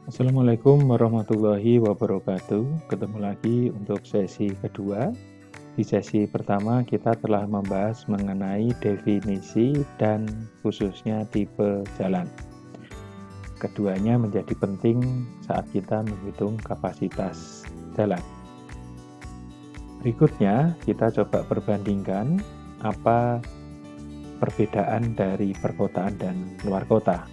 Assalamualaikum warahmatullahi wabarakatuh. Ketemu lagi untuk sesi kedua. Di sesi pertama kita telah membahas mengenai definisi dan khususnya tipe jalan. Keduanya menjadi penting saat kita menghitung kapasitas jalan. Berikutnya kita coba perbandingkan apa perbedaan dari perkotaan dan luar kota.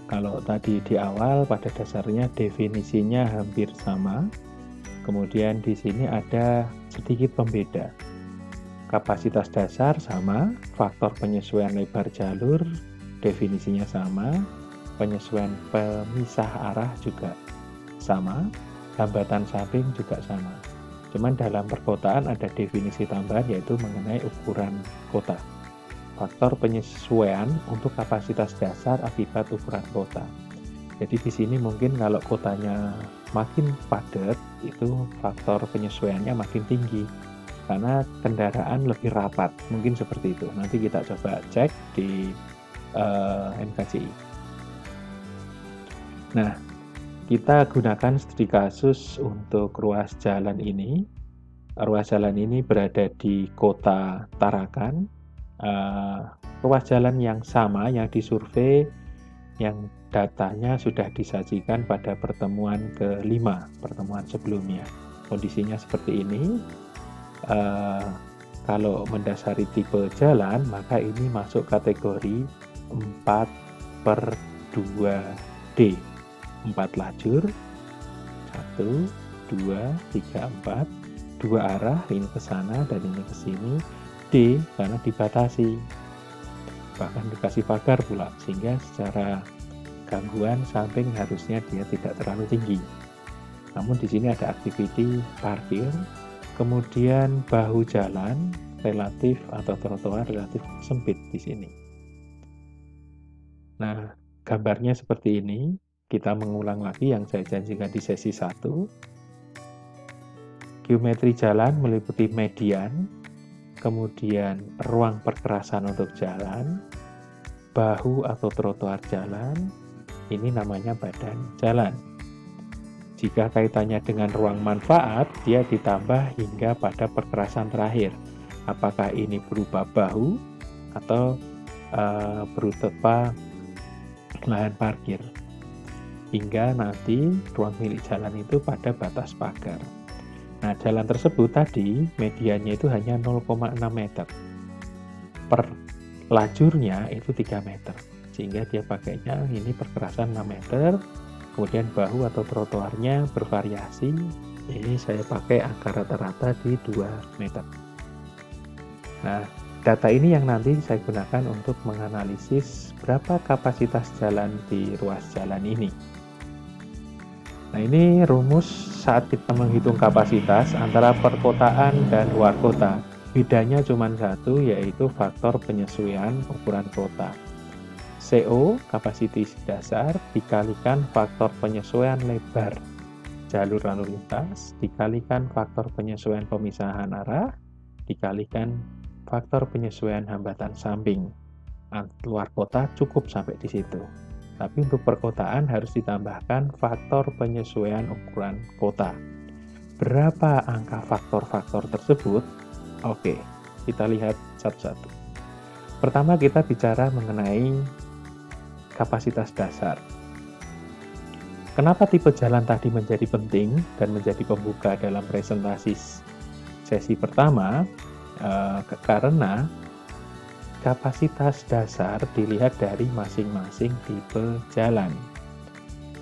Kalau tadi di awal pada dasarnya definisinya hampir sama, kemudian di sini ada sedikit pembeda. Kapasitas dasar sama, faktor penyesuaian lebar jalur definisinya sama, penyesuaian pemisah arah juga sama, hambatan samping juga sama. Cuman dalam perkotaan ada definisi tambahan yaitu mengenai ukuran kota. Faktor penyesuaian untuk kapasitas dasar akibat ukuran kota. Jadi di sini mungkin kalau kotanya makin padat, itu faktor penyesuaiannya makin tinggi karena kendaraan lebih rapat. Mungkin seperti itu. Nanti kita coba cek di NKCI. Nah, kita gunakan studi kasus untuk ruas jalan ini. Ruas jalan ini berada di kota Tarakan. Ruas jalan yang sama yang disurvei, yang datanya sudah disajikan pada pertemuan kelima, pertemuan sebelumnya. Kondisinya seperti ini. Kalau mendasari tipe jalan, maka ini masuk kategori 4/2D. 4 lajur, 1, 2, 3, 4, 2 arah, ini ke sana dan ini ke sini. D karena dibatasi, bahkan dikasih pagar pula, sehingga secara gangguan samping harusnya dia tidak terlalu tinggi. Namun di sini ada activity parkir, kemudian bahu jalan relatif atau trotoar relatif sempit di sini. Nah, gambarnya seperti ini. Kita mengulang lagi yang saya janjikan di sesi 1. Geometri jalan meliputi median, kemudian ruang perkerasan untuk jalan, bahu atau trotoar jalan, ini namanya badan jalan. Jika kaitannya dengan ruang manfaat, dia ditambah hingga pada perkerasan terakhir. Apakah ini berupa bahu atau berupa lahan parkir. Hingga nanti ruang milik jalan itu pada batas pagar. Nah, jalan tersebut tadi mediannya itu hanya 0,6 meter. Per lajurnya itu 3 meter. Sehingga dia pakainya ini perkerasan 6 meter. Kemudian bahu atau trotoarnya bervariasi. Ini saya pakai angka rata-rata di 2 meter. Nah, data ini yang nanti saya gunakan untuk menganalisis berapa kapasitas jalan di ruas jalan ini. Nah, ini rumus saat kita menghitung kapasitas antara perkotaan dan luar kota. Bedanya cuma satu, yaitu faktor penyesuaian ukuran kota. CO, kapasitas dasar, dikalikan faktor penyesuaian lebar jalur lalu lintas, dikalikan faktor penyesuaian pemisahan arah, dikalikan faktor penyesuaian hambatan samping. Luar kota cukup sampai di situ. Tapi untuk perkotaan harus ditambahkan faktor penyesuaian ukuran kota. Berapa angka faktor-faktor tersebut? Oke, kita lihat satu-satu. Pertama kita bicara mengenai kapasitas dasar. Kenapa tipe jalan tadi menjadi penting dan menjadi pembuka dalam presentasi sesi pertama? Karena kapasitas dasar dilihat dari masing-masing tipe jalan.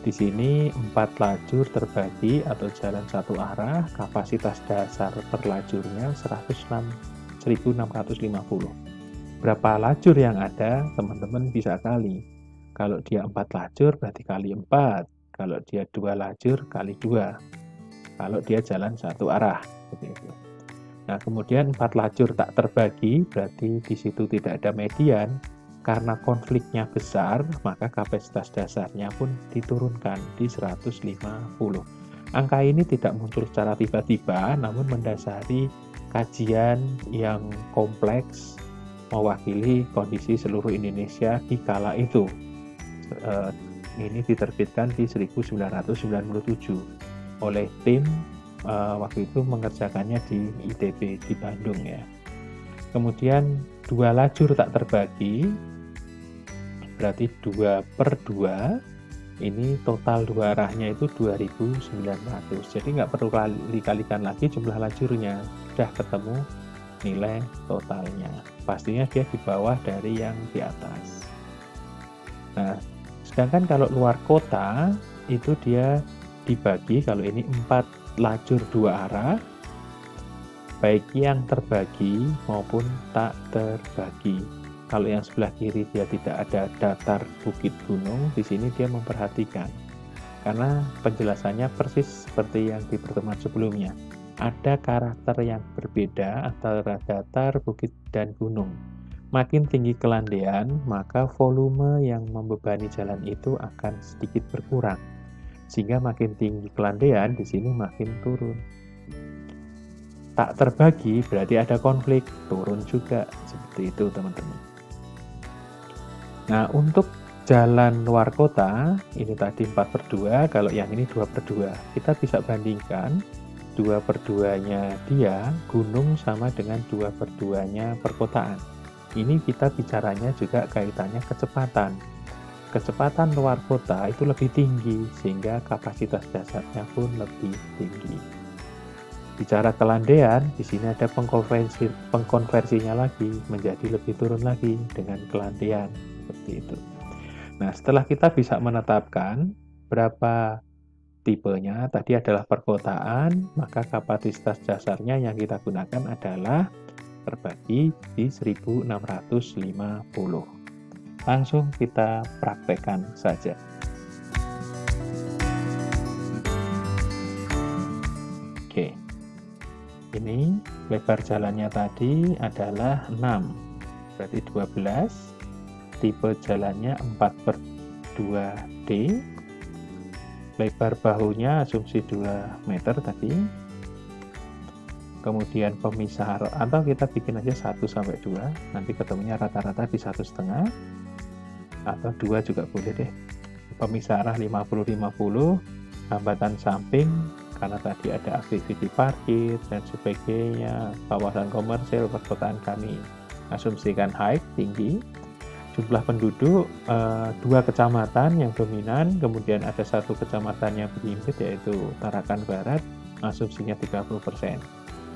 Di sini 4 lajur terbagi atau jalan satu arah, kapasitas dasar per lajurnya 1650. Berapa lajur yang ada, teman-teman bisa kali. Kalau dia 4 lajur berarti kali 4. Kalau dia 2 lajur kali 2. Kalau dia jalan satu arah, seperti itu. Nah, kemudian 4 lajur tak terbagi, berarti di situ tidak ada median. Karena konfliknya besar, maka kapasitas dasarnya pun diturunkan di 150. Angka ini tidak muncul secara tiba-tiba, namun mendasari kajian yang kompleks mewakili kondisi seluruh Indonesia di kala itu. Ini diterbitkan di 1997 oleh tim waktu itu mengerjakannya di ITB di Bandung ya. Kemudian 2 lajur tak terbagi, berarti 2/2, ini total 2 arahnya itu 2.900. Jadi nggak perlu dikalikan lagi jumlah lajurnya, sudah ketemu nilai totalnya. Pastinya dia di bawah dari yang di atas. Nah, sedangkan kalau luar kota itu dia dibagi, kalau ini 4 lajur 2 arah, baik yang terbagi maupun tak terbagi. Kalau yang sebelah kiri dia tidak ada datar bukit gunung, di sini dia memperhatikan. Karena penjelasannya persis seperti yang di pertemuan sebelumnya. Ada karakter yang berbeda antara datar, bukit, dan gunung. Makin tinggi kelandaian, maka volume yang membebani jalan itu akan sedikit berkurang. Sehingga makin tinggi kelandaian, di sini makin turun. Tak terbagi berarti ada konflik, turun juga. Seperti itu teman-teman. Nah, untuk jalan luar kota, ini tadi 4/2, kalau yang ini 2/2. Kita bisa bandingkan 2/2-nya dia, gunung sama dengan 2/2-nya perkotaan. Ini kita bicaranya juga kaitannya kecepatan. Kecepatan luar kota itu lebih tinggi, sehingga kapasitas dasarnya pun lebih tinggi. Bicara kelandaian, di sini ada pengkonversinya lagi, menjadi lebih turun lagi dengan kelandaian. Seperti itu. Nah, setelah kita bisa menetapkan berapa tipenya, tadi adalah perkotaan, maka kapasitas dasarnya yang kita gunakan adalah terbagi di 1650. Langsung kita praktekkan saja. Oke, ini lebar jalannya tadi adalah 6, berarti 12. Tipe jalannya 4/2D. Lebar bahunya asumsi 2 meter tadi. Kemudian pemisah, atau kita bikin aja 1-2, nanti ketemunya rata-rata di 1,5, atau 2 juga boleh deh. Pemisah arah 50-50, hambatan samping karena tadi ada aktiviti parkir dan sebagainya, kawasan komersil perkotaan kami asumsikan high, tinggi. Jumlah penduduk 2 kecamatan yang dominan, kemudian ada 1 kecamatan yang berhimpit yaitu Tarakan Barat, asumsinya 30%.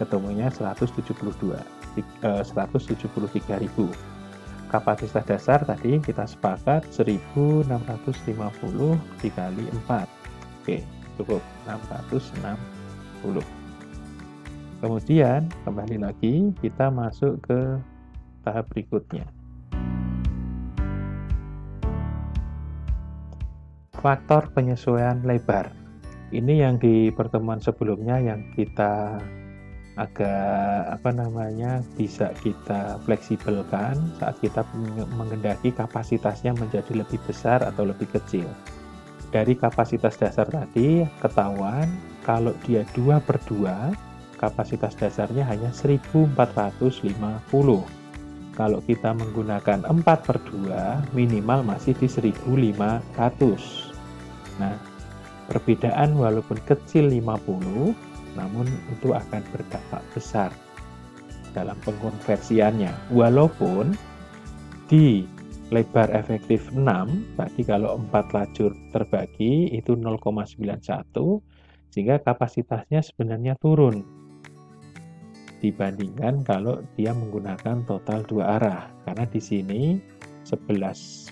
Ketemunya 173.000. Kapasitas dasar tadi kita sepakat 1650 dikali 4. Oke, cukup 660. Kemudian kembali lagi kita masuk ke tahap berikutnya. Faktor penyesuaian lebar. Ini yang di pertemuan sebelumnya yang kita agak bisa kita fleksibelkan saat kita mengendaki kapasitasnya menjadi lebih besar atau lebih kecil. Dari kapasitas dasar tadi ketahuan kalau dia 2/2, kapasitas dasarnya hanya 1450. Kalau kita menggunakan 4/2, minimal masih di 1500. Nah, perbedaan walaupun kecil 50, namun itu akan berdampak besar dalam pengkonversiannya. Walaupun di lebar efektif 6, tadi kalau 4 lajur terbagi itu 0,91, sehingga kapasitasnya sebenarnya turun dibandingkan kalau dia menggunakan total 2 arah. Karena di sini 11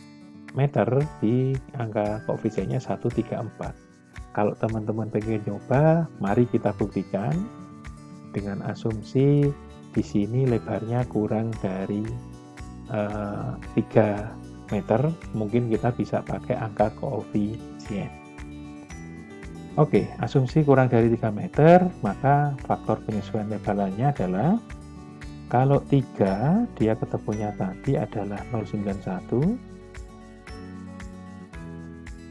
meter di angka koefisiennya 134. Kalau teman-teman pengen nyoba, mari kita buktikan dengan asumsi di sini lebarnya kurang dari 3 meter, mungkin kita bisa pakai angka koefisien. Oke, asumsi kurang dari 3 meter, maka faktor penyesuaian lebarnya adalah kalau 3, dia ketemunya tadi adalah 0,91,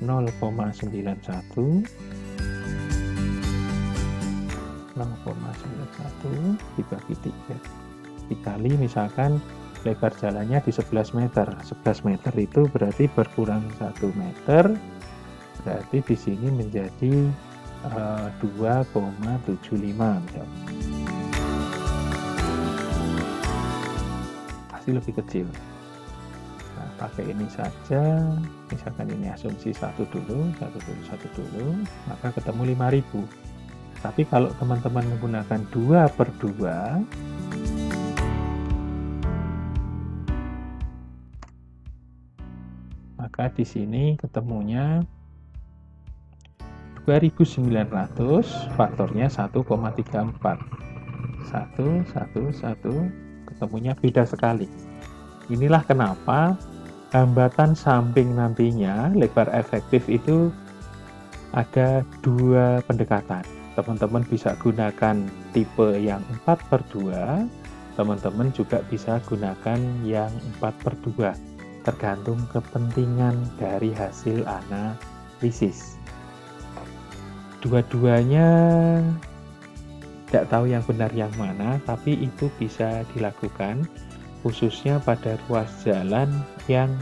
0,91 dibagi 3 dikali misalkan lebar jalannya di 11 meter. 11 meter itu berarti berkurang 1 meter, Berarti di sini menjadi 2,75 misalnya. Pasti lebih kecil. Nah, pakai ini saja, misalkan ini asumsi satu dulu, maka ketemu 5.000. Tapi kalau teman-teman menggunakan 2/2, maka di sini ketemunya 2.900, faktornya 1,34. 1, ketemunya beda sekali. Inilah kenapa hambatan samping nantinya lebar efektif itu ada 2 pendekatan. Teman-teman bisa gunakan tipe yang 4/2, teman-teman juga bisa gunakan yang 4/2, tergantung kepentingan dari hasil analisis. Dua-duanya tidak tahu yang benar yang mana, tapi itu bisa dilakukan khususnya pada ruas jalan yang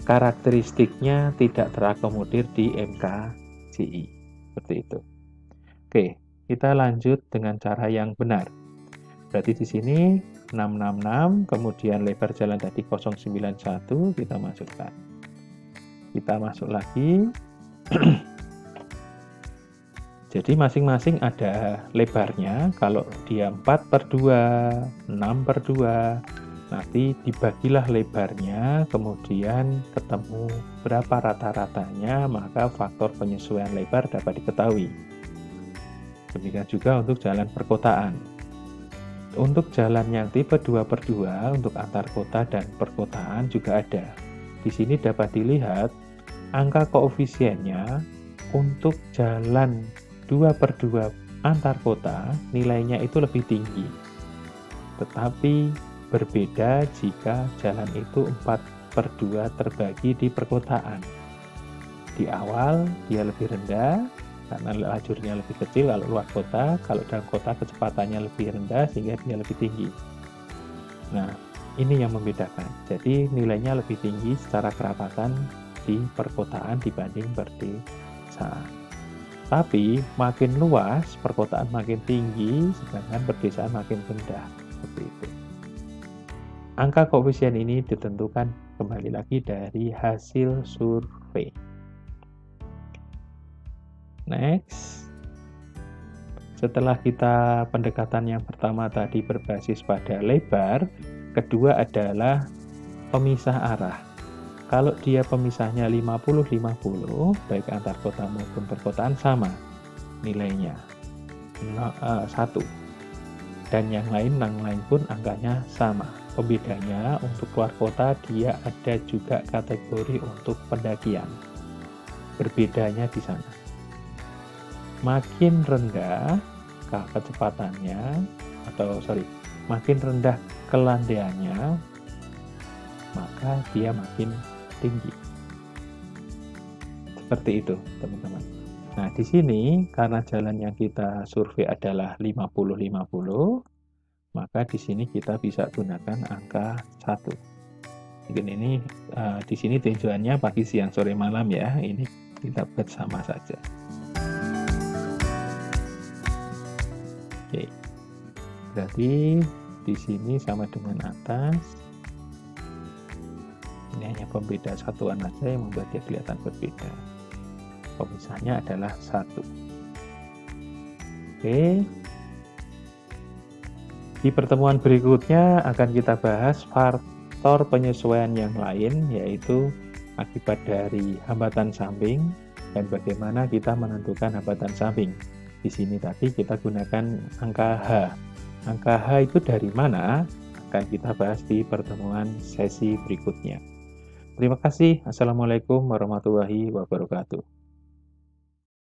karakteristiknya tidak terakomodir di MKJI. Seperti itu. Oke, kita lanjut dengan cara yang benar. Berarti di sini 666, kemudian lebar jalan tadi 091, kita masukkan. Kita masuk lagi. Jadi masing-masing ada lebarnya. Kalau dia 4/2, 6/2, nanti dibagilah lebarnya, kemudian ketemu berapa rata-ratanya, maka faktor penyesuaian lebar dapat diketahui. Demikian juga untuk jalan perkotaan. Untuk jalan yang tipe 2/2, untuk antar kota dan perkotaan juga ada. Di sini dapat dilihat angka koefisiennya untuk jalan 2/2 antar kota nilainya itu lebih tinggi, tetapi berbeda jika jalan itu 4/2 terbagi di perkotaan. Di awal dia lebih rendah karena lajurnya lebih kecil kalau luar kota, kalau dalam kota kecepatannya lebih rendah sehingga dia lebih tinggi. Nah, ini yang membedakan. Jadi nilainya lebih tinggi secara kerapatan di perkotaan dibanding perdesaan. Tapi makin luas, perkotaan makin tinggi, sedangkan perdesaan makin rendah. Seperti itu. Angka koefisien ini ditentukan kembali lagi dari hasil survei. Next. Setelah kita pendekatan yang pertama tadi berbasis pada lebar, kedua adalah pemisah arah. Kalau dia pemisahnya 50-50, baik antar kota maupun perkotaan sama nilainya 1. Dan yang lain pun angkanya sama. Pembedanya untuk luar kota dia ada juga kategori untuk pendakian. Berbedanya di sana. Makin rendah kecepatannya makin rendah kelandaiannya, maka dia makin tinggi. Seperti itu, teman-teman. Nah, di sini karena jalan yang kita survei adalah 50-50, maka di sini kita bisa gunakan angka 1. Mungkin ini di sini tujuannya pagi, siang, sore, malam ya. Ini kita buat sama saja. Oke. Berarti di sini sama dengan atas. Ini hanya pembeda satuan saja yang membuat dia kelihatan berbeda. Pemisahnya adalah 1. Oke. Di pertemuan berikutnya akan kita bahas faktor penyesuaian yang lain, yaitu akibat dari hambatan samping dan bagaimana kita menentukan hambatan samping. Di sini tadi kita gunakan angka H. Angka H itu dari mana? Akan kita bahas di pertemuan sesi berikutnya. Terima kasih. Assalamualaikum warahmatullahi wabarakatuh.